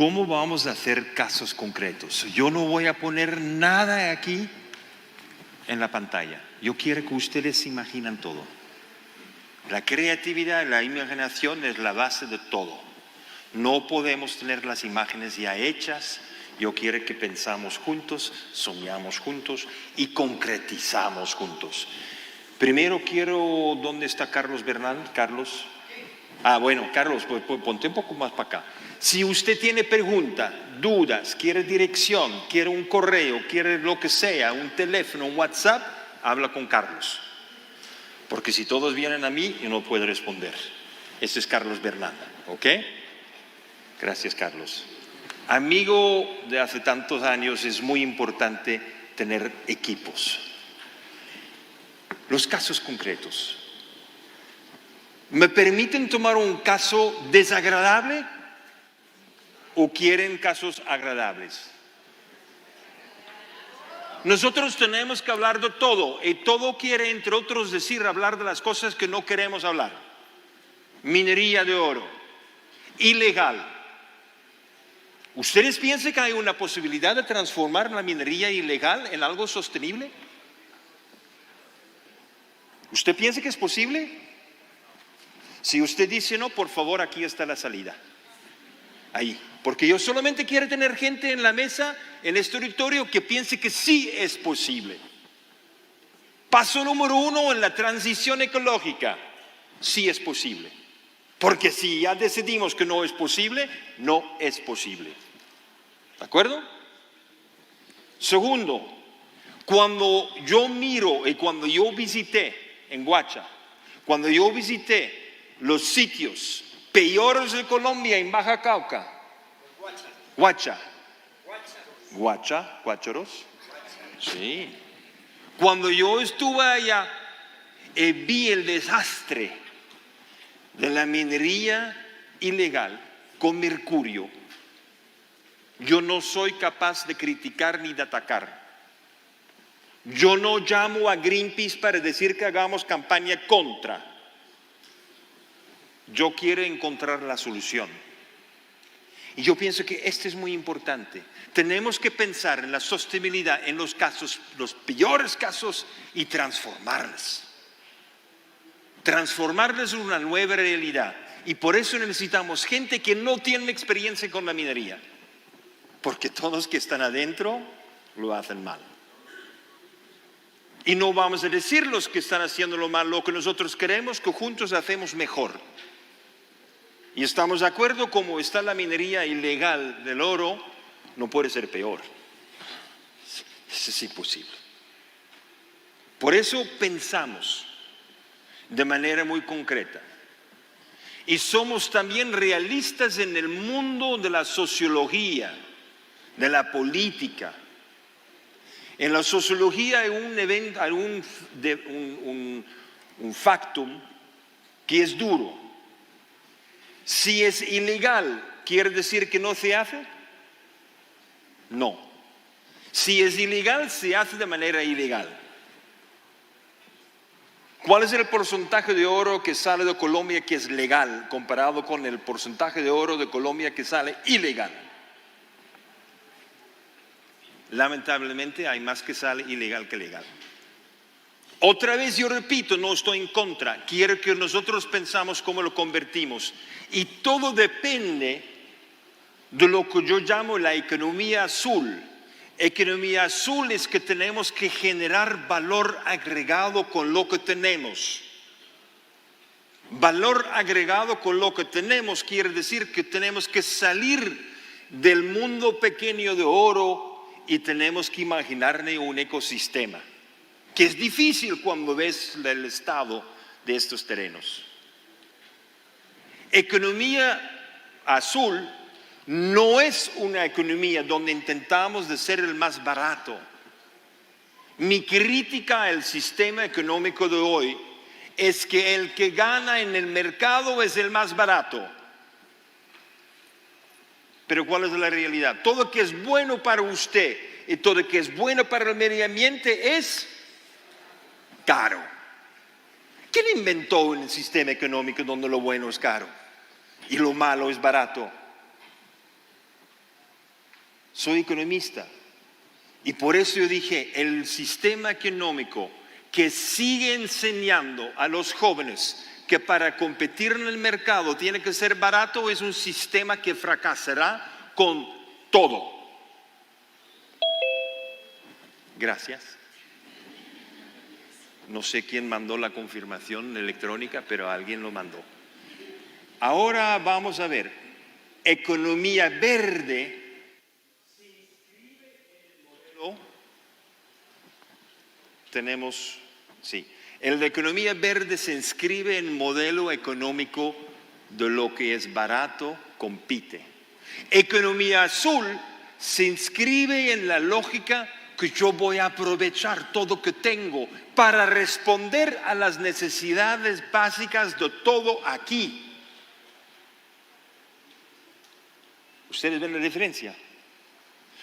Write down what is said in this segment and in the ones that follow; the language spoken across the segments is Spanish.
¿Cómo vamos a hacer casos concretos? Yo no voy a poner nada aquí en la pantalla. Yo quiero que ustedes se imaginen todo. La creatividad, la imaginación es la base de todo. No podemos tener las imágenes ya hechas. Yo quiero que pensamos juntos, soñamos juntos y concretizamos juntos. Primero quiero, ¿dónde está Carlos Bernal? Carlos. Bueno, Carlos, ponte un poco más para acá. Si usted tiene preguntas, dudas, quiere dirección, quiere un correo, quiere lo que sea, un teléfono, un WhatsApp, habla con Carlos. Porque si todos vienen a mí, yo no puedo responder. Ese es Carlos Bernal, ¿ok? Gracias, Carlos. Amigo de hace tantos años, es muy importante tener equipos. Los casos concretos. ¿Me permiten tomar un caso desagradable o quieren casos agradables? Nosotros tenemos que hablar de todo y todo quiere, entre otros, decir hablar de las cosas que no queremos hablar. Minería de oro, ilegal. ¿Ustedes piensan que hay una posibilidad de transformar la minería ilegal en algo sostenible? ¿Usted piensa que es posible? Si usted dice no, por favor, aquí está la salida. Ahí. Porque yo solamente quiero tener gente en la mesa, en este auditorio, que piense que sí es posible. Paso número 1 en la transición ecológica. Sí es posible. Porque si ya decidimos que no es posible, no es posible. ¿De acuerdo? Segundo, cuando yo miro y cuando yo visité en Huacha, cuando yo visité los sitios peores de Colombia en Baja Cauca, Huácharos, sí. Cuando yo estuve allá y vi el desastre de la minería ilegal con mercurio, yo no soy capaz de criticar ni de atacar. Yo no llamo a Greenpeace para decir que hagamos campaña contra. Yo quiero encontrar la solución. Y yo pienso que esto es muy importante. Tenemos que pensar en la sostenibilidad, en los casos, los peores casos, y transformarlas. Transformarlas en una nueva realidad. Y por eso necesitamos gente que no tiene experiencia con la minería. Porque todos que están adentro lo hacen mal. Y no vamos a decir los que están haciéndolo mal, lo que nosotros queremos, que juntos hacemos mejor. Y estamos de acuerdo, como está la minería ilegal del oro, no puede ser peor. Es imposible. Por eso pensamos de manera muy concreta. Y somos también realistas en el mundo de la sociología, de la política. En la sociología hay un factum que es duro. Si es ilegal, ¿quiere decir que no se hace? No. Si es ilegal, se hace de manera ilegal. ¿Cuál es el porcentaje de oro que sale de Colombia que es legal comparado con el porcentaje de oro de Colombia que sale ilegal? Lamentablemente hay más que sale ilegal que legal. Otra vez yo repito, no estoy en contra, quiero que nosotros pensamos cómo lo convertimos. Y todo depende de lo que yo llamo la economía azul. Economía azul es que tenemos que generar valor agregado con lo que tenemos. Valor agregado con lo que tenemos quiere decir que tenemos que salir del mundo pequeño de oro y tenemos que imaginarle un ecosistema, que es difícil cuando ves el estado de estos terrenos. Economía azul no es una economía donde intentamos de ser el más barato. Mi crítica al sistema económico de hoy es que el que gana en el mercado es el más barato. Pero ¿cuál es la realidad? Todo lo que es bueno para usted y todo lo que es bueno para el medio ambiente es caro. ¿Quién inventó un sistema económico donde lo bueno es caro y lo malo es barato? soy economista. Y por eso yo dije, el sistema económico que sigue enseñando a los jóvenes que para competir en el mercado tiene que ser barato es un sistema que fracasará con todo. Gracias. No sé quién mandó la confirmación electrónica, pero alguien lo mandó. Ahora vamos a ver, economía verde. Tenemos, sí, el de economía verde se inscribe en el modelo económico de lo que es barato, compite. Economía azul se inscribe en la lógica que yo voy a aprovechar todo que tengo para responder a las necesidades básicas de todo aquí. ¿Ustedes ven la diferencia?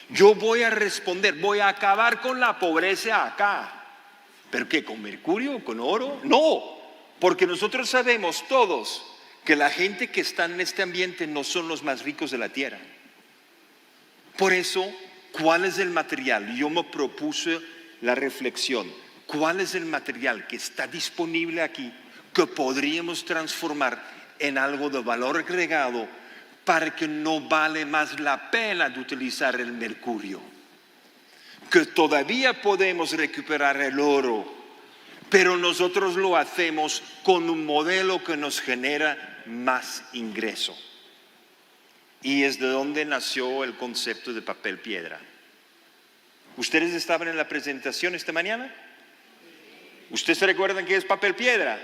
Yo voy a responder, voy a acabar con la pobreza acá. ¿Pero qué? ¿Con mercurio? ¿Con oro? No, porque nosotros sabemos todos que la gente que está en este ambiente no son los más ricos de la tierra. Por eso, ¿cuál es el material? Yo me propuse la reflexión. ¿Cuál es el material que está disponible aquí que podríamos transformar en algo de valor agregado para que no vale más la pena de utilizar el mercurio? Que todavía podemos recuperar el oro, pero nosotros lo hacemos con un modelo que nos genera más ingreso. Y es de donde nació el concepto de papel piedra. ¿Ustedes estaban en la presentación esta mañana? ¿Ustedes se recuerdan qué es papel piedra?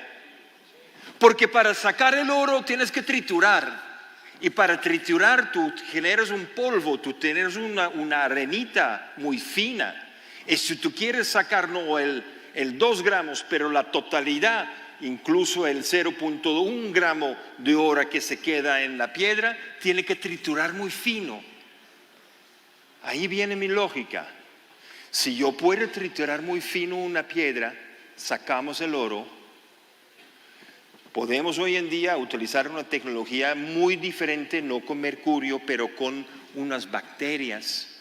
Porque para sacar el oro tienes que triturar. Y para triturar tú generas un polvo, tú tienes una arenita muy fina. Y si tú quieres sacar no el 2 gramos, pero la totalidad, incluso el 0.1 gramo de oro que se queda en la piedra, tiene que triturar muy fino. Ahí viene mi lógica. Si yo puedo triturar muy fino una piedra, sacamos el oro. Podemos hoy en día utilizar una tecnología muy diferente, no con mercurio, pero con unas bacterias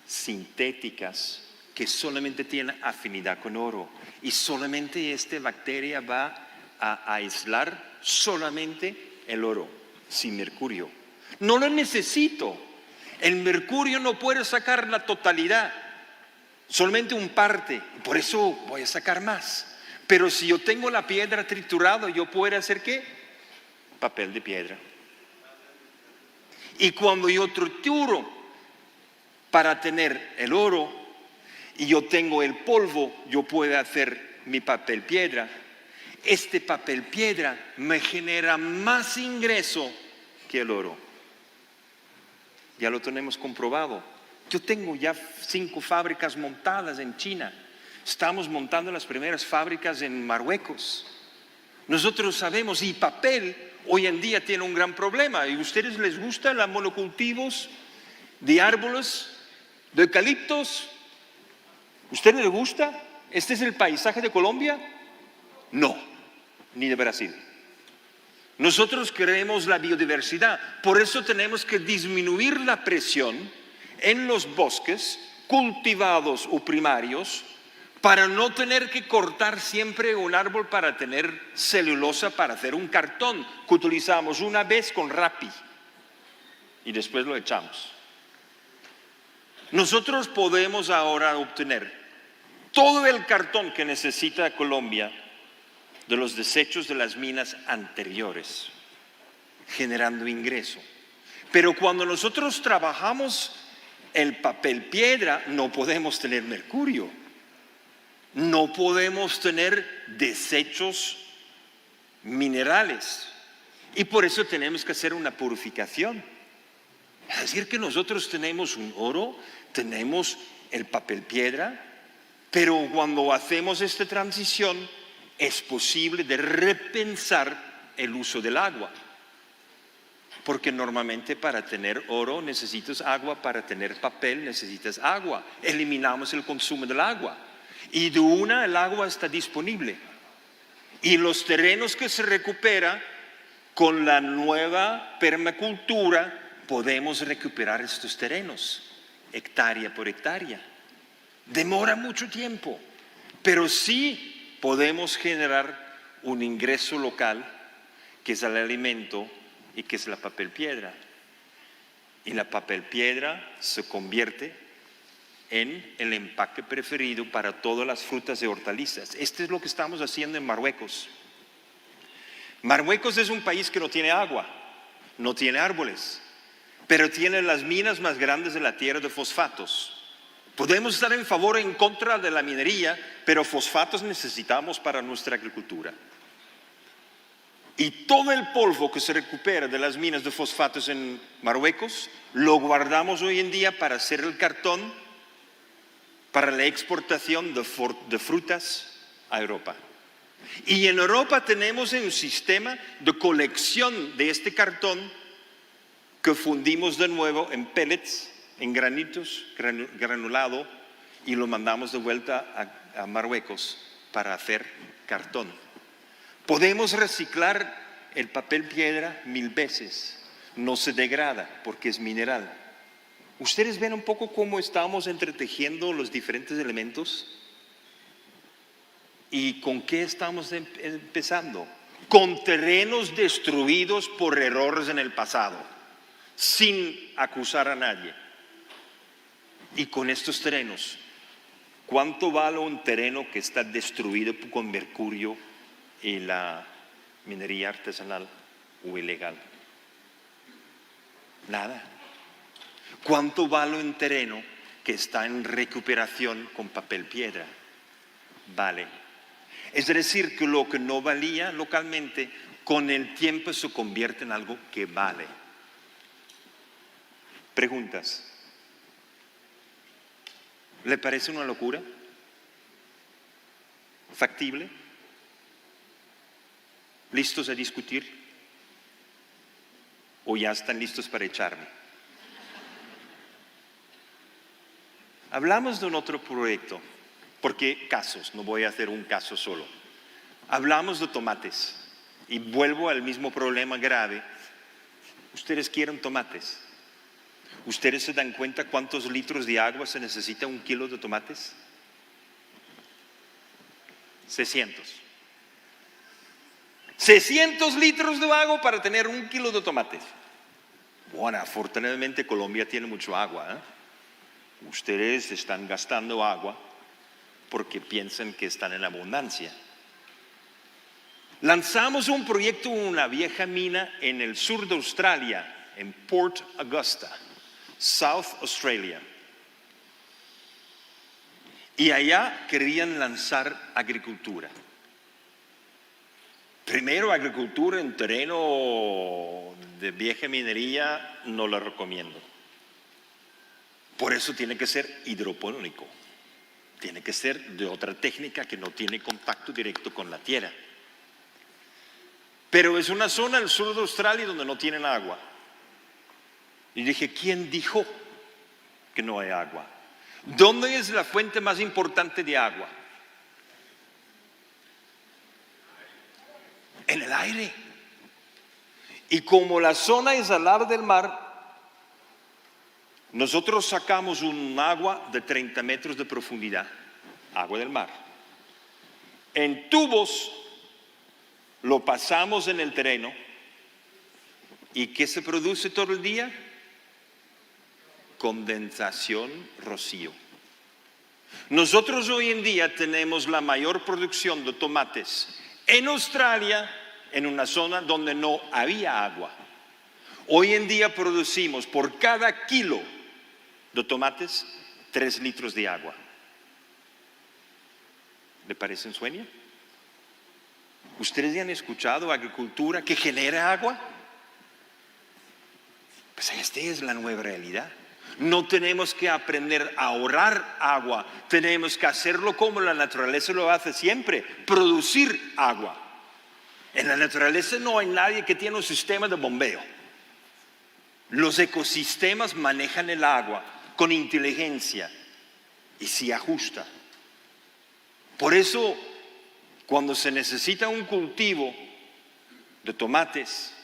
sintéticas que solamente tienen afinidad con oro. Y solamente esta bacteria va a aislar solamente el oro, sin mercurio. No lo necesito. El mercurio no puede sacar la totalidad, solamente un parte. Por eso voy a sacar más. Pero si yo tengo la piedra triturada, ¿yo puedo hacer qué? Papel de piedra. Y cuando yo trituro para tener el oro y yo tengo el polvo, yo puedo hacer mi papel piedra. Este papel piedra me genera más ingreso que el oro. Ya lo tenemos comprobado. Yo tengo ya 5 fábricas montadas en China. Estamos montando las primeras fábricas en Marruecos. Nosotros sabemos, y papel hoy en día tiene un gran problema. ¿Y a ustedes les gustan los monocultivos de árboles, de eucaliptos? ¿Ustedes les gusta? ¿Este es el paisaje de Colombia? No, ni de Brasil. Nosotros queremos la biodiversidad, por eso tenemos que disminuir la presión en los bosques cultivados o primarios para no tener que cortar siempre un árbol para tener celulosa para hacer un cartón que utilizamos una vez con Rappi y después lo echamos. Nosotros podemos ahora obtener todo el cartón que necesita Colombia de los desechos de las minas anteriores, generando ingreso. Pero cuando nosotros trabajamos el papel piedra, no podemos tener mercurio, no podemos tener desechos minerales. Y por eso tenemos que hacer una purificación. Es decir, que nosotros tenemos un oro, tenemos el papel piedra, pero cuando hacemos esta transición es posible de repensar el uso del agua. Porque normalmente para tener oro necesitas agua, para tener papel necesitas agua. Eliminamos el consumo del agua. Y de una el agua está disponible. Y los terrenos que se recuperan con la nueva permacultura podemos recuperar estos terrenos, hectárea por hectárea. Demora mucho tiempo, pero sí podemos generar un ingreso local, que es el alimento y que es la papel piedra. Y la papel piedra se convierte en el empaque preferido para todas las frutas y hortalizas. Esto es lo que estamos haciendo en Marruecos. Marruecos es un país que no tiene agua, no tiene árboles, pero tiene las minas más grandes de la tierra de fosfatos. Podemos estar en favor o en contra de la minería, pero fosfatos necesitamos para nuestra agricultura. Y todo el polvo que se recupera de las minas de fosfatos en Marruecos lo guardamos hoy en día para hacer el cartón para la exportación de frutas a Europa. Y en Europa tenemos un sistema de colección de este cartón que fundimos de nuevo en pellets, en granitos, granulado, y lo mandamos de vuelta a Marruecos para hacer cartón. Podemos reciclar el papel piedra 1000 veces, no se degrada porque es mineral. ¿Ustedes ven un poco cómo estamos entretejiendo los diferentes elementos? ¿Y con qué estamos empezando? Con terrenos destruidos por errores en el pasado, sin acusar a nadie. Y con estos terrenos, ¿cuánto vale un terreno que está destruido con mercurio y la minería artesanal o ilegal? Nada. ¿Cuánto vale un terreno que está en recuperación con papel piedra? Vale. Es decir, que lo que no valía localmente, con el tiempo se convierte en algo que vale. Preguntas. ¿Le parece una locura? ¿Factible? ¿Listos a discutir? ¿O ya están listos para echarme? Hablamos de un otro proyecto, porque casos, no voy a hacer un caso solo. Hablamos de tomates y vuelvo al mismo problema grave. Ustedes quieren tomates. ¿Ustedes se dan cuenta cuántos litros de agua se necesita un kilo de tomates? 600. 600 litros de agua para tener un kilo de tomates. Bueno, afortunadamente Colombia tiene mucho agua, ¿eh? Ustedes están gastando agua porque piensan que están en abundancia. Lanzamos un proyecto en una vieja mina en el sur de Australia, en Port Augusta, South Australia. Y allá querían lanzar agricultura. Primero, agricultura en terreno de vieja minería no lo recomiendo. Por eso tiene que ser hidropónico. Tiene que ser de otra técnica que no tiene contacto directo con la tierra. Pero es una zona al sur de Australia donde no tienen agua. Y dije, ¿quién dijo que no hay agua? ¿Dónde es la fuente más importante de agua? En el aire. Y como la zona es al lado del mar, nosotros sacamos un agua de 30 metros de profundidad, agua del mar. En tubos lo pasamos en el terreno. ¿Y qué se produce todo el día? Condensación, rocío. Nosotros hoy en día tenemos la mayor producción de tomates en Australia, en una zona donde no había agua. Hoy en día producimos por cada kilo de tomates 3 litros de agua. ¿Le parece un sueño? ¿Ustedes ya han escuchado agricultura que genera agua? Pues esta es la nueva realidad. No tenemos que aprender a ahorrar agua, tenemos que hacerlo como la naturaleza lo hace siempre, producir agua. En la naturaleza no hay nadie que tiene un sistema de bombeo. Los ecosistemas manejan el agua con inteligencia y se ajusta. Por eso, cuando se necesita un cultivo de tomates,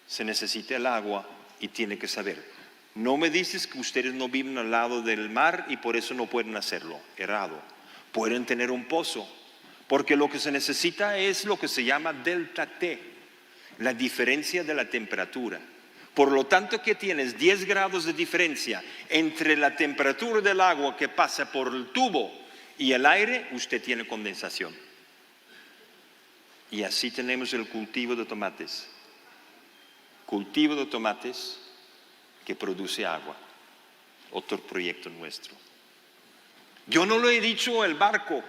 se necesita el agua y tiene que saber. No me dices que ustedes no viven al lado del mar y por eso no pueden hacerlo. Errado. Pueden tener un pozo, porque lo que se necesita es lo que se llama delta T, la diferencia de la temperatura. Por lo tanto, que tienes 10 grados de diferencia entre la temperatura del agua que pasa por el tubo y el aire, usted tiene condensación. Y así tenemos el cultivo de tomates. Cultivo de tomates que produce agua. Otro proyecto nuestro. Yo no lo he dicho el barco.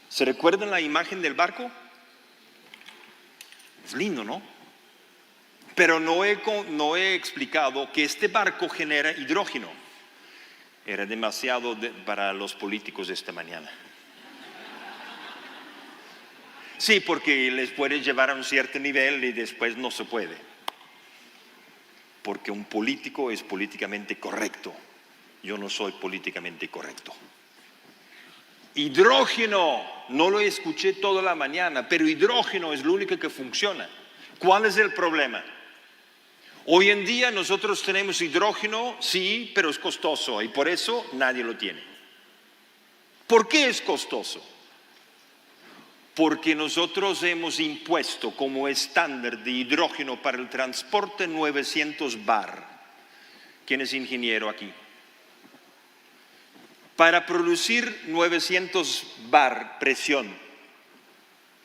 ¿Se recuerdan la imagen del barco? Es lindo, ¿no? Pero no he explicado que este barco genera hidrógeno. Era demasiado para los políticos de esta mañana. Sí, porque les puede llevar a un cierto nivel y después no se puede. Porque un político es políticamente correcto. Yo no soy políticamente correcto. Hidrógeno, no lo escuché toda la mañana, pero hidrógeno es lo único que funciona. ¿Cuál es el problema? Hoy en día nosotros tenemos hidrógeno, sí, pero es costoso y por eso nadie lo tiene. ¿Por qué es costoso? Porque nosotros hemos impuesto como estándar de hidrógeno para el transporte 900 bar. ¿Quién es ingeniero aquí? Para producir 900 bar presión,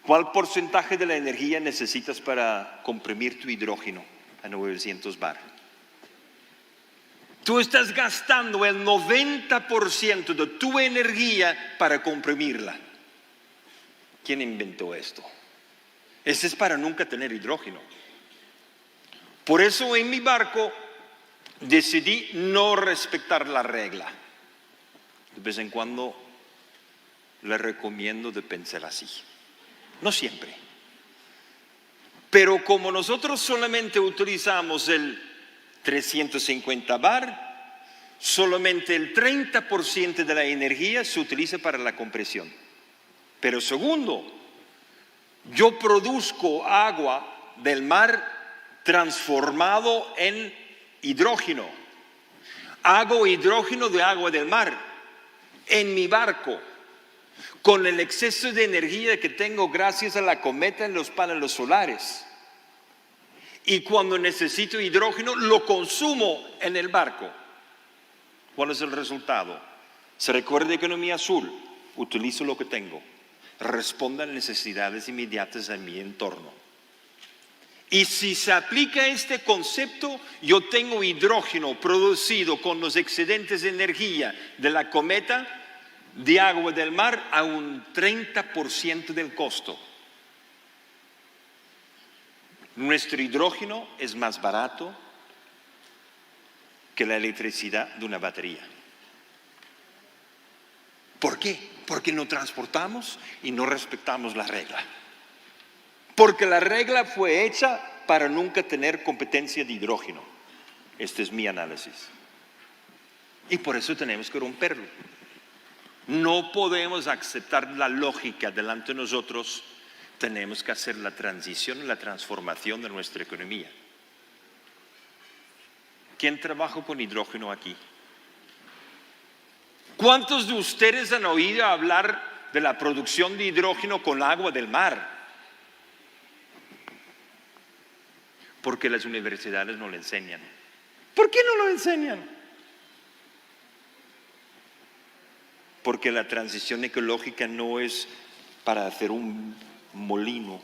¿cuál porcentaje de la energía necesitas para comprimir tu hidrógeno a 900 bar? Tú estás gastando el 90% de tu energía para comprimirla. ¿Quién inventó esto? Este es para nunca tener hidrógeno. Por eso en mi barco decidí no respetar la regla. De vez en cuando le recomiendo de pensar así. No siempre. Pero como nosotros solamente utilizamos el 350 bar, solamente el 30% de la energía se utiliza para la compresión. Pero segundo, yo produzco agua del mar transformado en hidrógeno. Hago hidrógeno de agua del mar en mi barco, con el exceso de energía que tengo gracias a la cometa en los paneles solares. Y cuando necesito hidrógeno, lo consumo en el barco. ¿Cuál es el resultado? Se recuerda de economía azul. Utilizo lo que tengo. Responda a necesidades inmediatas en mi entorno. Y si se aplica este concepto, yo tengo hidrógeno producido con los excedentes de energía de la cometa de agua del mar a un 30% del costo. Nuestro hidrógeno es más barato que la electricidad de una batería. ¿Por qué? Porque no transportamos y no respetamos la regla. Porque la regla fue hecha para nunca tener competencia de hidrógeno. Este es mi análisis. Y por eso tenemos que romperlo. No podemos aceptar la lógica delante de nosotros. Tenemos que hacer la transición y la transformación de nuestra economía. ¿Quién trabaja con hidrógeno aquí? ¿Cuántos de ustedes han oído hablar de la producción de hidrógeno con agua del mar? Porque las universidades no le enseñan. ¿Por qué no lo enseñan? Porque la transición ecológica no es para hacer un molino.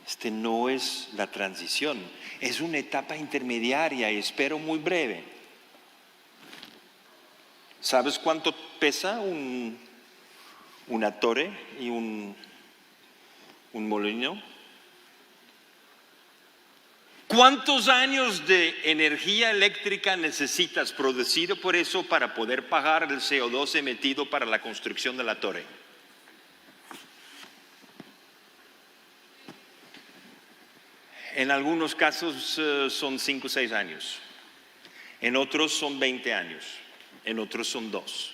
Este no es la transición, es una etapa intermediaria, espero muy breve. ¿Sabes cuánto pesa una torre y un molino? ¿Cuántos años de energía eléctrica necesitas producido por eso para poder pagar el CO2 emitido para la construcción de la torre? En algunos casos son 5 o 6 años, en otros son 20 años, en otros son 2.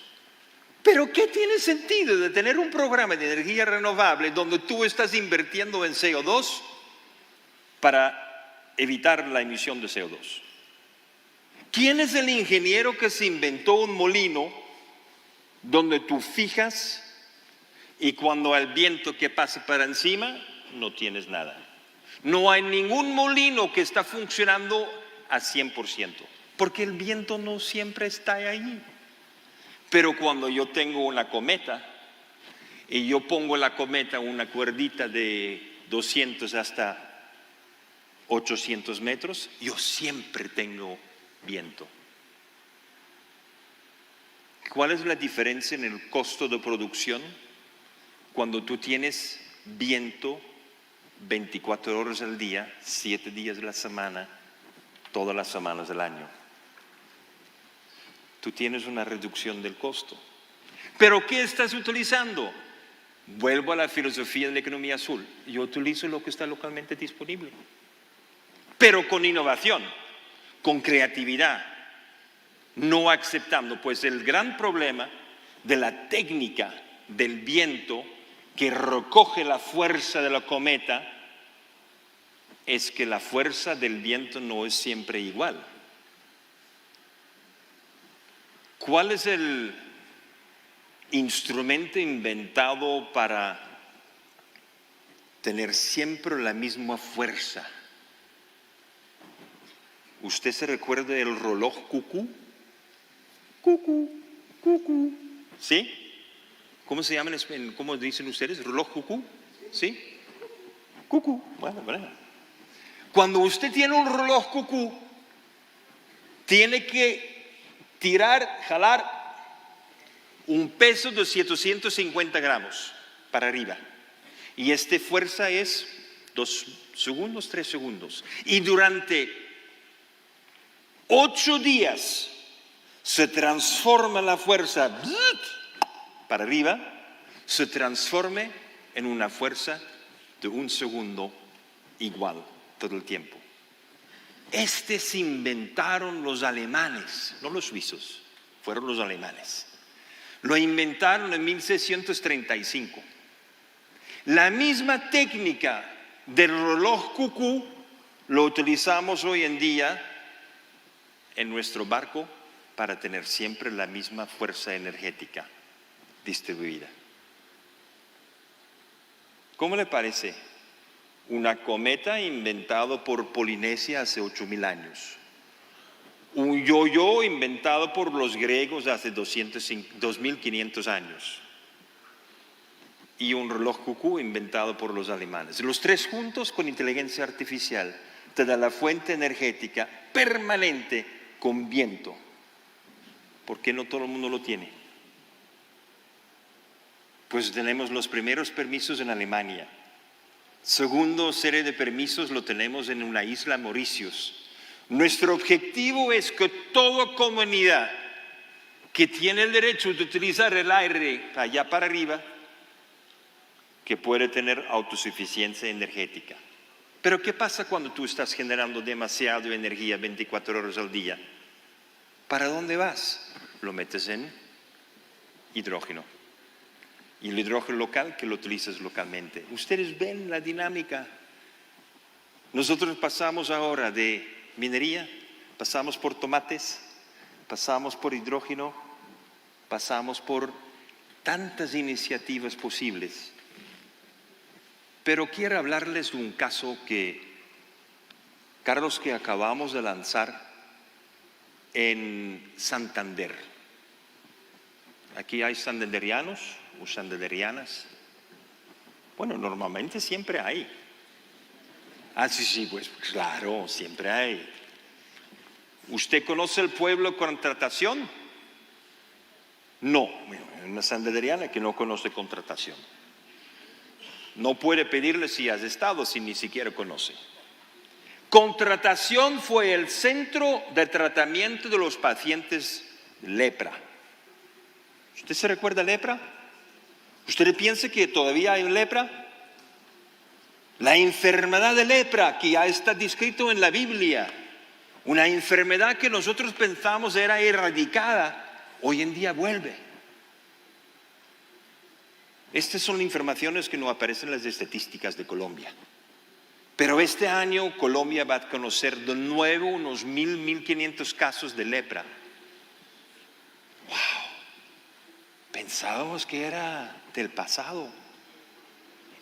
¿Pero qué tiene sentido de tener un programa de energía renovable donde tú estás invirtiendo en CO2 para evitar la emisión de CO2. ¿Quién es el ingeniero que se inventó un molino donde tú fijas y cuando el viento que pasa para encima no tienes nada? No hay ningún molino que está funcionando a 100%, porque el viento no siempre está ahí. Pero cuando yo tengo una cometa y yo pongo la cometa en una cuerdita de 200 hasta 800 metros, yo siempre tengo viento. ¿Cuál es la diferencia en el costo de producción cuando tú tienes viento 24 horas al día, 7 días de la semana, todas las semanas del año? Tú tienes una reducción del costo. ¿Pero qué estás utilizando? Vuelvo a la filosofía de la economía azul. Yo utilizo lo que está localmente disponible, pero con innovación, con creatividad, no aceptando. Pues el gran problema de la técnica del viento que recoge la fuerza de la cometa es que la fuerza del viento no es siempre igual. ¿Cuál es el instrumento inventado para tener siempre la misma fuerza? ¿Usted se recuerda del reloj cucú? Cucú, cucú. ¿Sí? ¿Cómo se llama en español? ¿Cómo dicen ustedes? ¿Reloj cucú? ¿Sí? Cucú. Bueno. Cuando usted tiene un reloj cucú, tiene que jalar un peso de 750 gramos para arriba. Y esta fuerza es 2 segundos, 3 segundos. Y durante 8 días se transforma la fuerza para arriba, se transforma en una fuerza de 1 segundo igual todo el tiempo. Se inventaron los alemanes, no los suizos, fueron los alemanes. Lo inventaron en 1635. La misma técnica del reloj cucú lo utilizamos hoy en día en nuestro barco para tener siempre la misma fuerza energética distribuida. ¿Cómo le parece? Una cometa inventado por Polinesia hace 8.000 años. Un yo-yo inventado por los griegos hace 2.500 años. Y un reloj cucú inventado por los alemanes. Los tres juntos con inteligencia artificial te da la fuente energética permanente con viento. ¿Por qué no todo el mundo lo tiene? Pues tenemos los primeros permisos en Alemania. Segundo serie de permisos lo tenemos en una isla, Mauritius. Nuestro objetivo es que toda comunidad que tiene el derecho de utilizar el aire allá para arriba, que puede tener autosuficiencia energética. Pero ¿qué pasa cuando tú estás generando demasiada energía 24 horas al día? ¿Para dónde vas? Lo metes en hidrógeno. Y el hidrógeno local que lo utilizas localmente. Ustedes ven la dinámica. Nosotros pasamos ahora de minería, pasamos por tomates, pasamos por hidrógeno, pasamos por tantas iniciativas posibles. Pero quiero hablarles de un caso Carlos, que acabamos de lanzar en Santander. Aquí hay santanderianos o santanderianas. Bueno, normalmente siempre hay. Sí, pues claro, siempre hay. ¿Usted conoce el pueblo Contratación? No, una santanderiana que no conoce Contratación. No puede pedirle si has estado si ni siquiera conoce. Contratación fue el centro de tratamiento de los pacientes de lepra. ¿Usted se recuerda lepra? ¿Usted piensa que todavía hay lepra? La enfermedad de lepra que ya está descrito en la Biblia, una enfermedad que nosotros pensamos era erradicada, hoy en día vuelve. Estas son informaciones que no aparecen en las estadísticas de Colombia. Pero este año Colombia va a conocer de nuevo unos 1,500 casos de lepra. ¡Wow! Pensábamos que era del pasado.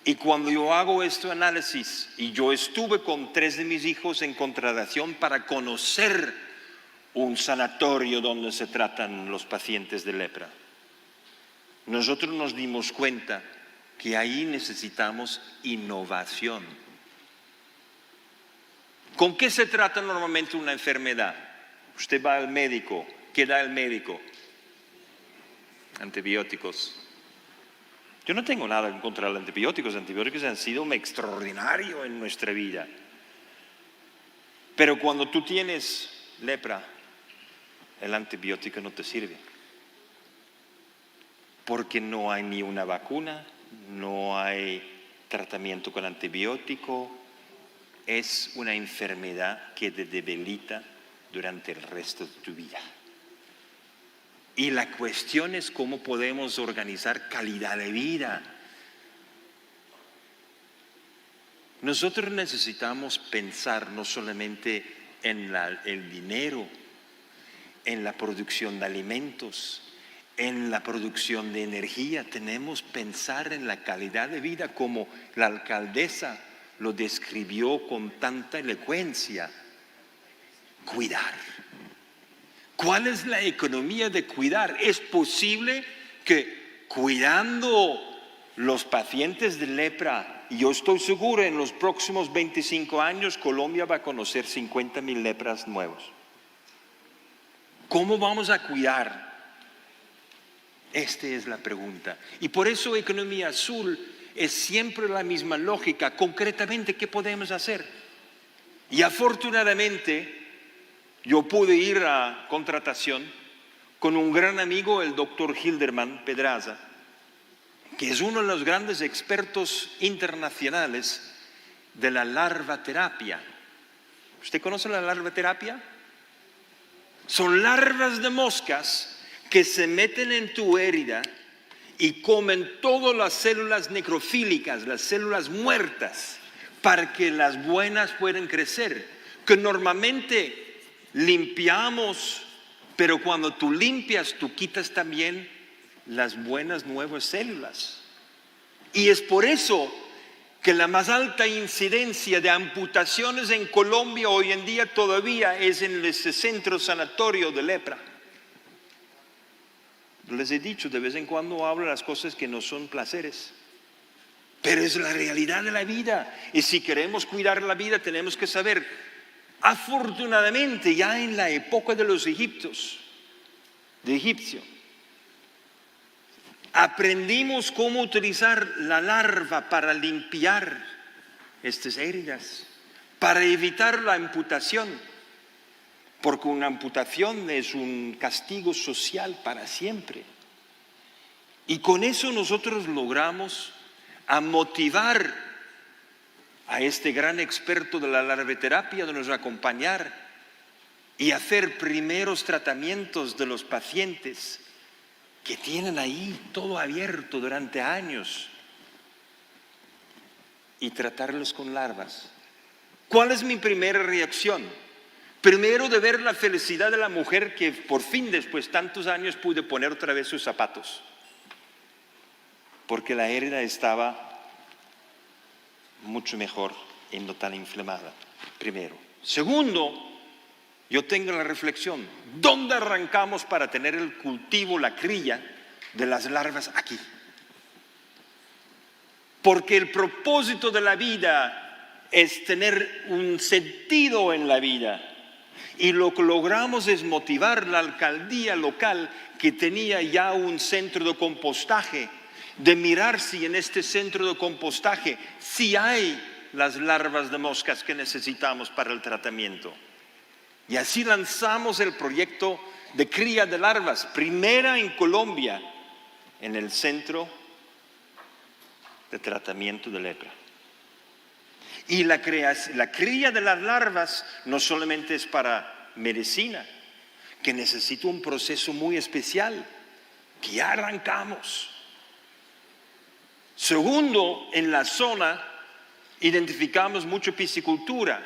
Y cuando yo hago este análisis, y yo estuve con 3 de mis hijos en contratación para conocer un sanatorio donde se tratan los pacientes de lepra, nosotros nos dimos cuenta que ahí necesitamos innovación. ¿Con qué se trata normalmente una enfermedad? Usted va al médico, ¿qué da el médico? Antibióticos. Yo no tengo nada en contra de los antibióticos. Los antibióticos han sido extraordinarios en nuestra vida. Pero cuando tú tienes lepra, el antibiótico no te sirve. Porque no hay ni una vacuna, no hay tratamiento con antibiótico. Es una enfermedad que te debilita durante el resto de tu vida. Y la cuestión es cómo podemos organizar calidad de vida. Nosotros necesitamos pensar no solamente en el dinero, en la producción de alimentos, en la producción de energía. Tenemos que pensar en la calidad de vida como la alcaldesa lo describió con tanta elocuencia. Cuidar. ¿Cuál es la economía de cuidar? ¿Es posible que cuidando los pacientes de lepra, y yo estoy seguro en los próximos 25 años Colombia va a conocer 50,000 lepras nuevos? ¿Cómo vamos a cuidar? Esta es la pregunta. Y por eso economía azul es siempre la misma lógica. Concretamente, ¿qué podemos hacer? Y afortunadamente, yo pude ir a contratación con un gran amigo, el doctor Hilderman Pedraza, que es uno de los grandes expertos internacionales de la larvaterapia. ¿Usted conoce la larvaterapia? Son larvas de moscas que se meten en tu herida y comen todas las células necrofílicas, las células muertas, para que las buenas puedan crecer. Que normalmente limpiamos, pero cuando tú limpias, tú quitas también las buenas nuevas células. Y es por eso que la más alta incidencia de amputaciones en Colombia hoy en día todavía es en ese centro sanatorio de lepra. Les he dicho, de vez en cuando hablo las cosas que no son placeres, pero es la realidad de la vida. Y si queremos cuidar la vida tenemos que saber, afortunadamente ya en la época de los egipcios, aprendimos cómo utilizar la larva para limpiar estas heridas, para evitar la amputación. Porque una amputación es un castigo social para siempre. Y con eso nosotros logramos motivar a este gran experto de la larvaterapia de nos acompañar y hacer primeros tratamientos de los pacientes que tienen ahí todo abierto durante años y tratarlos con larvas. ¿Cuál es mi primera reacción? Primero, de ver la felicidad de la mujer que por fin después de tantos años pude poner otra vez sus zapatos, porque la herida estaba mucho mejor y no tan inflamada. Primero. Segundo, yo tengo la reflexión, ¿dónde arrancamos para tener el cultivo, la cría de las larvas? Aquí. Porque el propósito de la vida es tener un sentido en la vida. Y lo que logramos es motivar la alcaldía local, que tenía ya un centro de compostaje, de mirar si en este centro de compostaje si hay las larvas de moscas que necesitamos para el tratamiento. Y así lanzamos el proyecto de cría de larvas, primera en Colombia, en el centro de tratamiento de lepra. Y la cría de las larvas no solamente es para medicina, que necesita un proceso muy especial, que ya arrancamos. Segundo, en la zona Identificamos mucho piscicultura,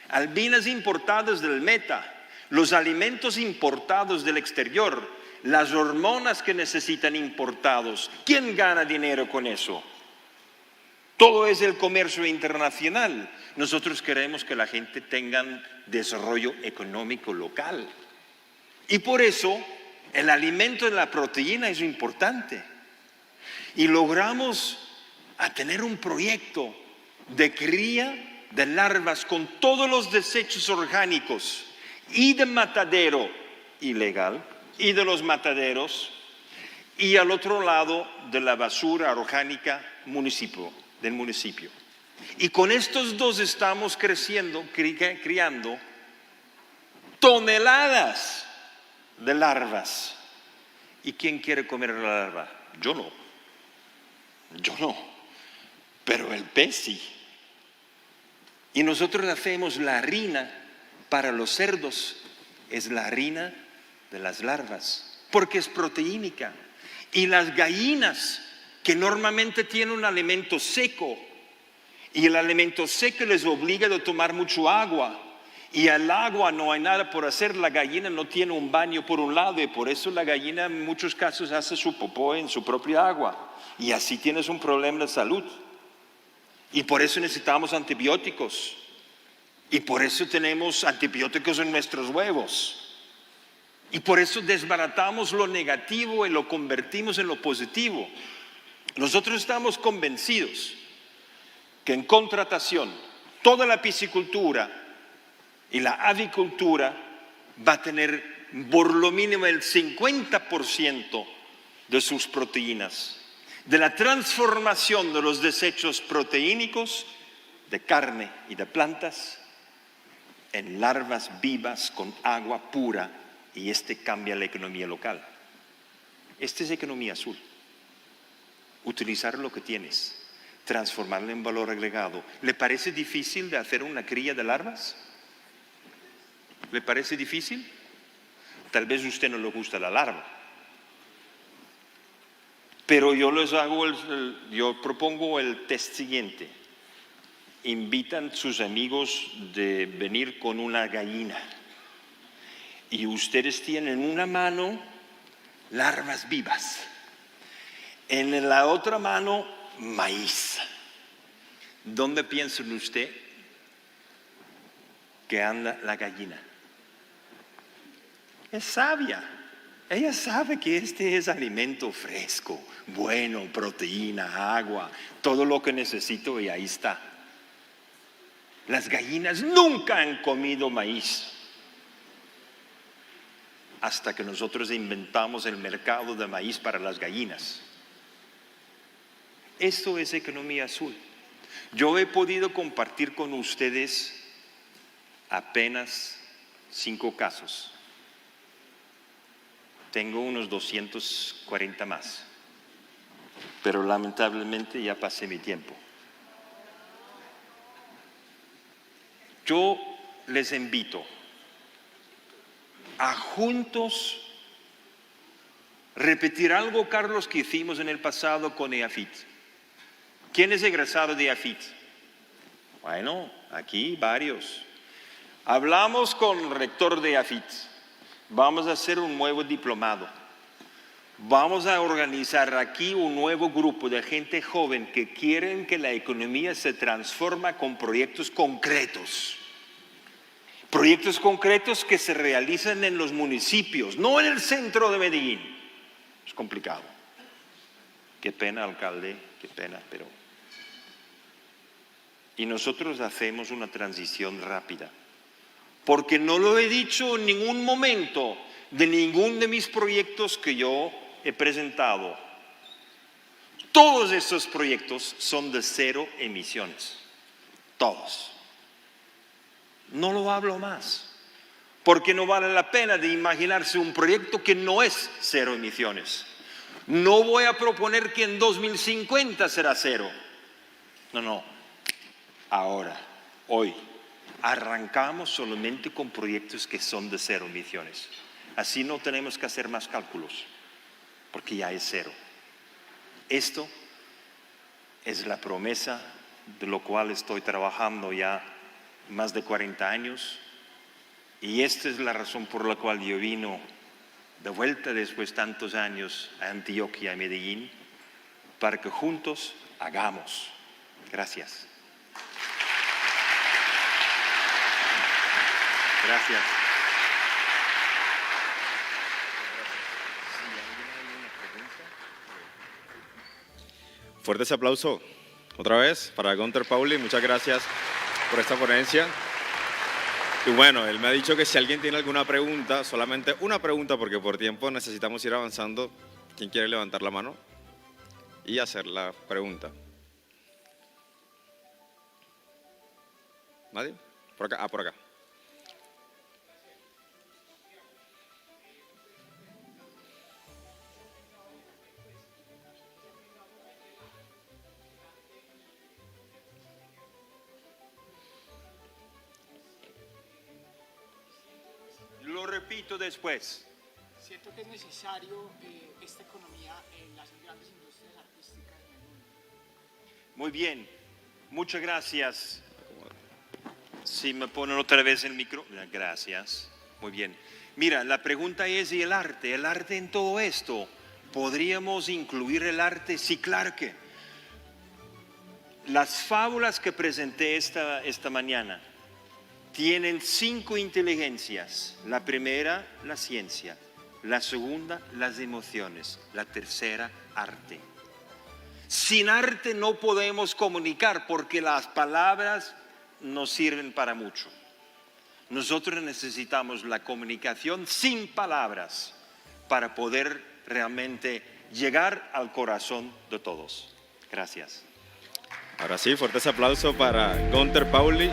albinas importadas del Meta, los alimentos importados del exterior, las hormonas que necesitan importados. ¿Quién gana dinero con eso? Todo es el comercio internacional. Nosotros queremos que la gente tenga desarrollo económico local. Y por eso el alimento de la proteína es importante. Y logramos a tener un proyecto de cría de larvas con todos los desechos orgánicos y de matadero ilegal y de los mataderos y al otro lado de la basura orgánica del municipio. Y con estos dos estamos criando toneladas de larvas. ¿Y quién quiere comer la larva? Yo no, pero el pez sí. Y nosotros hacemos la harina para los cerdos, es la harina de las larvas, porque es proteínica. Y las gallinas, que normalmente tienen un alimento seco, y el alimento seco les obliga a tomar mucho agua, y al agua no hay nada por hacer, la gallina no tiene un baño por un lado, y por eso la gallina en muchos casos hace su popó en su propia agua, y así tienes un problema de salud. Y por eso necesitamos antibióticos. Y por eso tenemos antibióticos en nuestros huevos. Y por eso desbaratamos lo negativo y lo convertimos en lo positivo. Nosotros estamos convencidos que en contratación toda la piscicultura y la avicultura va a tener por lo mínimo el 50% de sus proteínas, de la transformación de los desechos proteínicos de carne y de plantas en larvas vivas con agua pura, y cambia la economía local. Es economía azul. Utilizar lo que tienes, transformarlo en valor agregado. ¿Le parece difícil de hacer una cría de larvas? ¿Le parece difícil? Tal vez a usted no le gusta la larva. Pero yo propongo el test siguiente. Invitan sus amigos de venir con una gallina. Y ustedes tienen en una mano larvas vivas. En la otra mano, maíz. ¿Dónde piensa usted que anda la gallina? Es sabia. Ella sabe que es alimento fresco, bueno, proteína, agua, todo lo que necesito, y ahí está. Las gallinas nunca han comido maíz. Hasta que nosotros inventamos el mercado de maíz para las gallinas. Esto es economía azul. Yo he podido compartir con ustedes apenas 5 casos. Tengo unos 240 más, pero lamentablemente ya pasé mi tiempo. Yo les invito a juntos repetir algo, Carlos, que hicimos en el pasado con EAFIT. ¿Quién es egresado de EAFIT? Bueno, aquí varios. Hablamos con el rector de EAFIT. Vamos a hacer un nuevo diplomado. Vamos a organizar aquí un nuevo grupo de gente joven que quieren que la economía se transforme con proyectos concretos. Proyectos concretos que se realizan en los municipios, no en el centro de Medellín. Es complicado. Qué pena, alcalde, qué pena, pero... Y nosotros hacemos una transición rápida. Porque no lo he dicho en ningún momento de ninguno de mis proyectos que yo he presentado. Todos estos proyectos son de 0 emisiones. Todos. No lo hablo más. Porque no vale la pena de imaginarse un proyecto que no es 0 emisiones. No voy a proponer que en 2050 será 0. No. Ahora, hoy. Arrancamos solamente con proyectos que son de 0 emisiones. Así no tenemos que hacer más cálculos, porque ya es 0. Esto es la promesa de lo cual estoy trabajando ya más de 40 años. Y esta es la razón por la cual yo vino de vuelta después de tantos años a Antioquia y Medellín, para que juntos hagamos. Gracias. Gracias. Fuerte ese aplauso otra vez para Gunter Pauli. Muchas gracias por esta ponencia. Y bueno, él me ha dicho que si alguien tiene alguna pregunta, solamente una pregunta, porque por tiempo necesitamos ir avanzando. ¿Quién quiere levantar la mano y hacer la pregunta? ¿Nadie? Por acá. Por acá. Lo repito después. Siento que es necesario esta economía en las grandes industrias artísticas en el mundo. Muy bien, muchas gracias. Si me ponen otra vez el micro, gracias. Muy bien. Mira, la pregunta es, ¿y el arte? ¿El arte en todo esto? ¿Podríamos incluir el arte? Sí, claro que. Las fábulas que presenté esta mañana tienen 5 inteligencias. La primera, la ciencia. La segunda, las emociones. La tercera, arte. Sin arte no podemos comunicar porque las palabras no sirven para mucho. Nosotros necesitamos la comunicación sin palabras para poder realmente llegar al corazón de todos. Gracias. Ahora sí, fuerte ese aplauso para Gunter Pauli.